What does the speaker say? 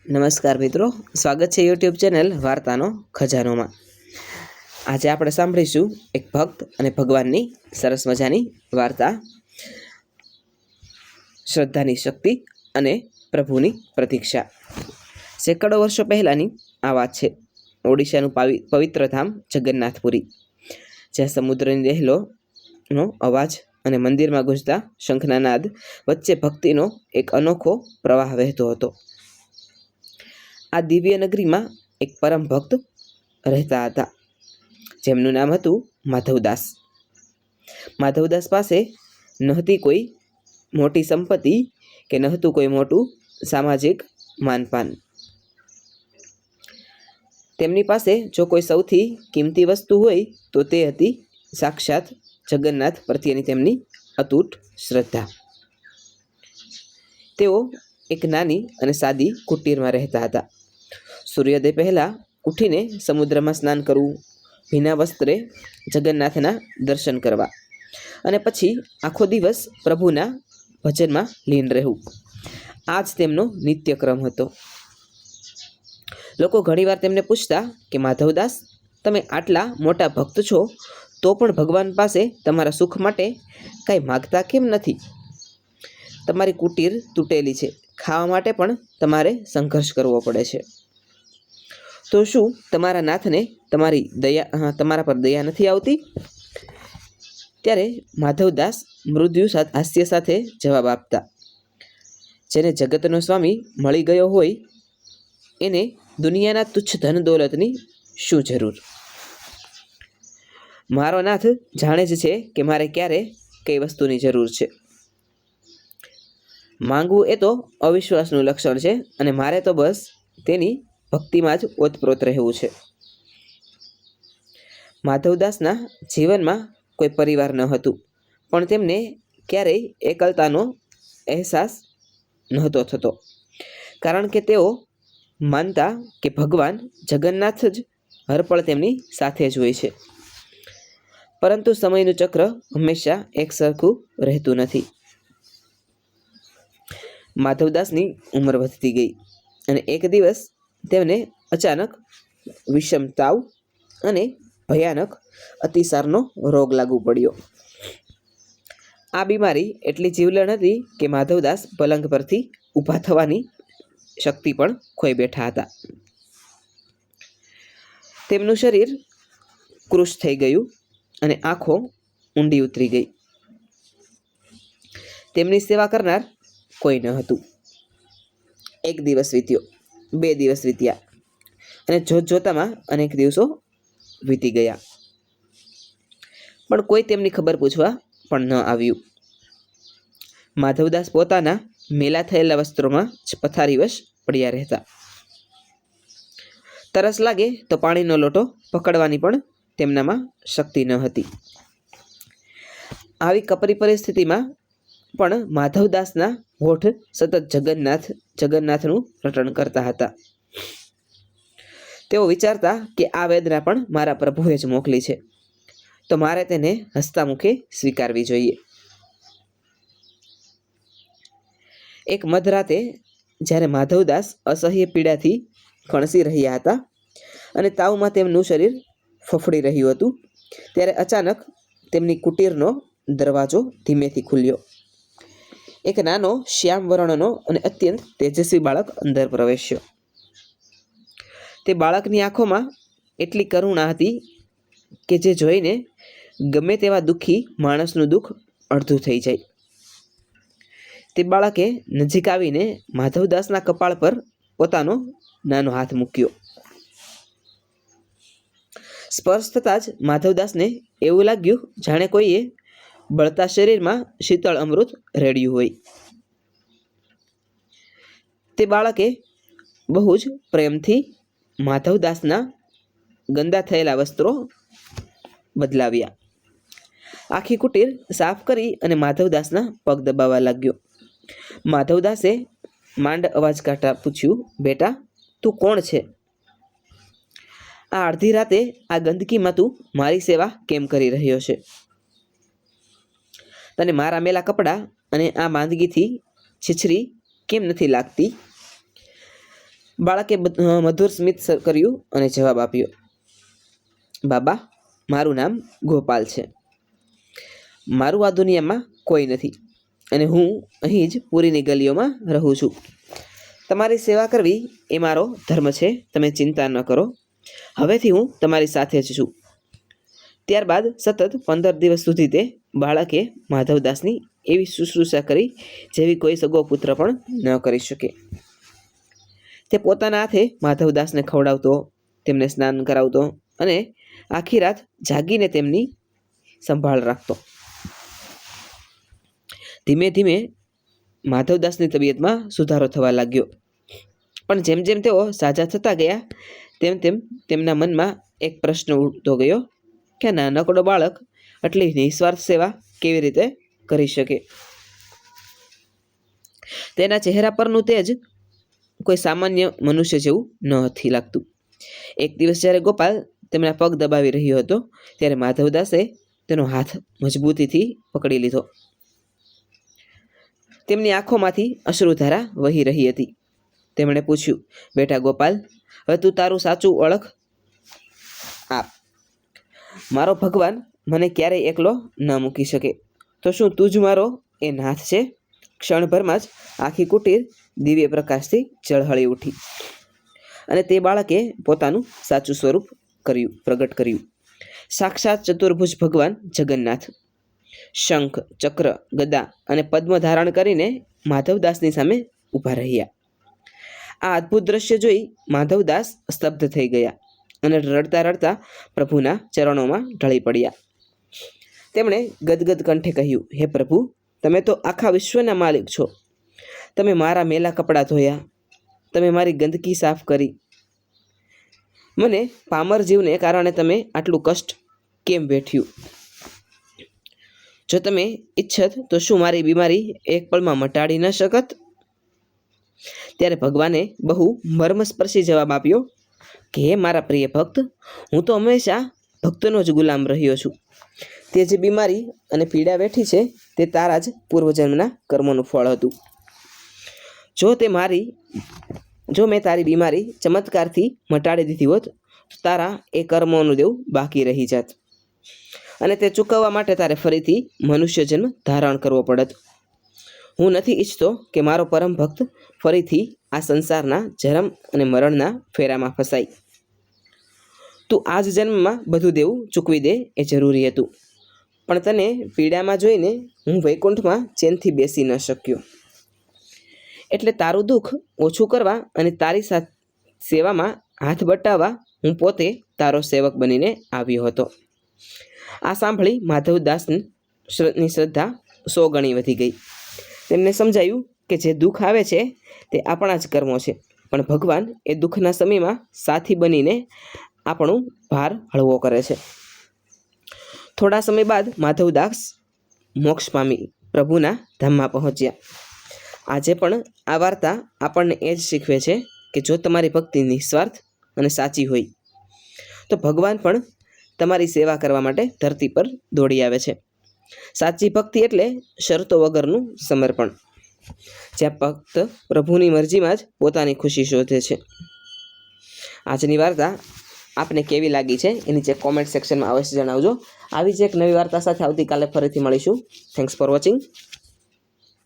નમસ્કાર મિત્રો, સ્વાગત છે યુટ્યુબ ચેનલ વાર્તાનો ખજાનોમાં। આજે આપણે સાંભળીશું એક ભક્ત અને ભગવાનની સરસ મજાની વાર્તા, શ્રદ્ધાની શક્તિ અને પ્રભુની પ્રતીક્ષા। સેંકડો વર્ષો પહેલાની આ વાત છે। ઓડિશાનું પવિત્ર ધામ જગન્નાથપુરી, જ્યાં સમુદ્રની લહેરોનો અવાજ અને મંદિરમાં ગુંજતા શંખના નાદ વચ્ચે ભક્તિનો એક અનોખો પ્રવાહ વહેતો હતો। આ દિવ્ય નગરીમાં એક પરમ ભક્ત રહેતા હતા, જેમનું નામ હતું માધવદાસ। માધવદાસ પાસે નહોતી કોઈ મોટી સંપત્તિ કે નહોતું કોઈ મોટું સામાજિક માનપાન। તેમની પાસે જો કોઈ સૌથી કિંમતી વસ્તુ હોય તો તે હતી સાક્ષાત જગન્નાથ પ્રત્યેની તેમની અતૂટ શ્રદ્ધા। તેઓ એક નાની અને સાદી કુટીરમાં રહેતા હતા। સૂર્યોદય પહેલાં ઉઠીને સમુદ્રમાં સ્નાન કરવું, ભીના વસ્ત્રે જગન્નાથના દર્શન કરવા અને પછી આખો દિવસ પ્રભુના ભજનમાં લીન રહેવું, આ જ તેમનો નિત્યક્રમ હતો। લોકો ઘણીવાર તેમને પૂછતા કે માધવદાસ, તમે આટલા મોટા ભક્ત છો તો પણ ભગવાન પાસે તમારા સુખ માટે કાંઈ માગતા કેમ નથી? તમારી કુટીર તૂટેલી છે, ખાવા માટે પણ તમારે સંઘર્ષ કરવો પડે છે, તો શું તમારા નાથને તમારા પર દયા નથી આવતી? ત્યારે માધવદાસ મૃદુ હાસ્ય સાથે જવાબ આપતા, જેને જગતનો સ્વામી મળી ગયો હોય એને દુનિયાના તુચ્છ ધન દોલતની શું જરૂર? મારો નાથ જાણે જ છે કે મારે ક્યારે કઈ વસ્તુની જરૂર છે। માંગવું એ તો અવિશ્વાસનું લક્ષણ છે અને મારે તો બસ તેની ભક્તિમાં જ ઓતપ્રોત રહેવું છે। માધવદાસના જીવનમાં કોઈ પરિવાર ન હતું, પણ તેમને ક્યારેય એકલતાનો અહેસાસ નહોતો થતો, કારણ કે તેઓ માનતા કે ભગવાન જગન્નાથ જ હરપળ તેમની સાથે જ હોય છે। પરંતુ સમયનું ચક્ર હંમેશા એક સરખું રહેતું નથી। માધવદાસની ઉંમર વધતી ગઈ અને એક દિવસ તેમને અચાનક વિષમ તાવ અને ભયાનક અતિસારનો રોગ લાગુ પડ્યો। આ બીમારી એટલી જીવલેણ હતી કે માધવદાસ પલંગ પરથી ઊભા થવાની શક્તિ પણ ખોઈ બેઠા હતા। તેમનું શરીર કૃશ થઈ ગયું અને આંખો ઊંડી ઉતરી ગઈ। તેમની સેવા કરનાર કોઈ ન હતું। એક દિવસ વીત્યો, 2 દિવસ વીત્યા અને જોતજોતામાં અનેક દિવસો વીતી ગયા, પણ કોઈ તેમની ખબર પૂછવા પણ ન આવ્યું। માધવદાસ પોતાના મેલા થયેલા વસ્ત્રોમાં જ પથારીવશ પડ્યા રહેતા। તરસ લાગે તો પાણીનો લોટો પકડવાની પણ તેમનામાં શક્તિ ન હતી। આવી કપરી પરિસ્થિતિમાં પણ માધવદાસના હોઠ સતત જગન્નાથનું રટણ કરતા હતા। તેઓ વિચારતા કે આ વેદના પણ મારા પ્રભુએ જ મોકલી છે, તો મારે તેને હસતા મુખે સ્વીકારવી જોઈએ। એક મધરાતે જ્યારે માધવદાસ અસહ્ય પીડાથી કણસી રહ્યા હતા અને તાવમાં તેમનું શરીર ફફડી રહ્યું હતું, ત્યારે અચાનક તેમની કુટીરનો દરવાજો ધીમેથી ખુલ્યો। એક નાનો શ્યામ વર્ણનો અને અત્યંત તેજસ્વી બાળક અંદર પ્રવેશ્યો। તે બાળકની આંખોમાં એટલી કરુણા હતી કે જે જોઈને ગમે તેવા દુઃખી માણસનું દુઃખ અડધું થઈ જાય। તે બાળકે નજીક આવીને માધવદાસના કપાળ પર પોતાનો નાનો હાથ મૂક્યો। સ્પર્શ થતાં જ માધવદાસને એવું લાગ્યું જાણે કોઈએ બળતા શરીરમાં શીતળ અમૃત રેડ્યું હોય। તે બાળકે બહુ જ પ્રેમથી માધવદાસના ગંદા થયેલા વસ્ત્રો બદલાવ્યા, આખી કુટીર સાફ કરી અને માધવદાસના પગ દબાવવા લાગ્યો। માધવદાસે માંડ અવાજ કાઢતા પૂછ્યું, બેટા, તું કોણ છે? આ અડધી રાતે આ ગંદકીમાં તું મારી સેવા કેમ કરી રહ્યો છે? તને મારા મેલા કપડાં અને આ માંદગીથી છીછરી કેમ નથી લાગતી? બાળકે મધુર સ્મિત કર્યું અને જવાબ આપ્યો, બાબા, મારું નામ ગોપાલ છે. મારું આ દુનિયામાં કોઈ નથી અને હું અહીં જ પુરીની ગલીઓમાં રહું છું. તમારી સેવા કરવી એ મારો ધર્મ છે. તમે ચિંતા ન કરો. હવેથી હું તમારી સાથે જ છું. ત્યારબાદ સતત 15 દિવસ સુધી તે બાળકે માધવદાસની એવી શુશ્રૂષા કરી જેવી કોઈ સગો પુત્ર પણ ન કરી શકે. તે પોતાના હાથે માધવદાસને ખવડાવતો, તેમને સ્નાન કરાવતો અને આખી રાત જાગીને તેમની સંભાળ રાખતો. ધીમે ધીમે માધવદાસની તબિયતમાં સુધારો થવા લાગ્યો. પણ જેમ જેમ તેઓ સાજા થતા ગયા તેમ તેમ તેમના મનમાં એક પ્રશ્ન ઉઠતો ગયો કે નાનકડો બાળક આટલી નિસ્વાર્થ સેવા કેવી રીતે કરી શકે? તેના ચહેરા પરનું તેજ કોઈ સામાન્ય મનુષ્ય જેવું ન હતી લાગતું. એક દિવસ જ્યારે ગોપાલ તેમના પગ દબાવી રહ્યો હતો ત્યારે માધવદાસે તેનો હાથ મજબૂતીથી પકડી લીધો. તેમની આંખોમાંથી અશ્રુધારા વહી રહી હતી. તેમણે પૂછ્યું, બેટા ગોપાલ, હવે તું તારું સાચું ઓળખ આપ. મારો ભગવાન મને ક્યારેય એકલો ન મૂકી શકે. તો શું તું જ મારો એ નાથ છે? ક્ષણભરમાં જ આખી કુટીર દિવ્ય પ્રકાશથી ઝળહળી ઉઠી અને તે બાળકે પોતાનું સાચું સ્વરૂપ પ્રગટ કર્યું. સાક્ષાત ચતુર્ભુજ ભગવાન જગન્નાથ શંખ, ચક્ર, ગદા અને પદ્મ ધારણ કરીને માધવદાસની સામે ઊભા રહ્યા. આ અદ્ભુત દ્રશ્ય જોઈ માધવદાસ સ્તબ્ધ થઈ ગયા અને રડતા રડતા પ્રભુના ચરણોમાં ઢળી પડ્યા. તેમણે ગદગદ કંઠે કહ્યું, હે પ્રભુ, તમે તો આખા વિશ્વના માલિક છો. તમે મારા મેલા કપડાં ધોયા, તમે મારી ગંદકી સાફ કરી. મને પામર જીવને કારણે તમે આટલું કષ્ટ કેમ વેઠ્યું? જો તમે ઈચ્છત તો શું મારી બીમારી એક પળમાં મટાડી ન શકત? ત્યારે ભગવાને બહુ મર્મસ્પર્શી જવાબ આપ્યો કે હે મારા પ્રિય ભક્ત, હું તો હંમેશા ભક્તનો જ ગુલામ રહ્યો છું. તે જે બીમારી અને પીડા વેઠી છે તે તારા જ પૂર્વજન્મના કર્મોનું ફળ હતું. જો મેં તારી બીમારી ચમત્કારથી મટાડી દીધી હોત તો તારા એ કર્મોનું દેવું બાકી રહી જાત અને તે ચૂકવવા માટે તારે ફરીથી મનુષ્ય જન્મ ધારણ કરવો પડત. હું નથી ઈચ્છતો કે મારો પરમ ભક્ત ફરીથી આ સંસારના જન્મ અને મરણના ફેરામાં ફસાય. તું આ જ જન્મમાં બધું દેવું ચૂકવી દે એ જરૂરી હતું, પણ તને પીડામાં જોઈને હું વૈકુંઠમાં ચેનથી બેસી ન શક્યો. એટલે તારું દુઃખ ઓછું કરવા અને તારી સેવામાં હાથ બટાવવા હું પોતે તારો સેવક બનીને આવ્યો હતો. આ સાંભળી માધવદાસની શ્રદ્ધા 100 ગણી વધી ગઈ. તેમને સમજાયું કે જે દુઃખ આવે છે તે આપણા જ કર્મો છે, પણ ભગવાન એ દુઃખના સમયમાં સાથી બનીને આપણું ભાર હળવો કરે છે. થોડા સમય બાદ માધવદાસ મોક્ષ પામી પ્રભુના ધામમાં પહોંચ્યા. આજે પણ આ વાર્તા આપણને એ જ શીખવે છે કે જો તમારી ભક્તિ નિસ્વાર્થ અને સાચી હોય તો ભગવાન પણ તમારી સેવા કરવા માટે ધરતી પર દોડી આવે છે. સાચી ભક્તિ એટલે શરતો વગરનું સમર્પણ, જ્યાં ભક્ત પ્રભુની મરજીમાં જ પોતાની ખુશી શોધે છે. આજની વાર્તા આપને કેવી લાગી છે એ નીચે કોમેન્ટ સેક્શનમાં અવશ્ય જણાવજો. આવી જ એક નવી વાર્તા સાથે આવતીકાલે ફરીથી મળીશું. Thanks for watching.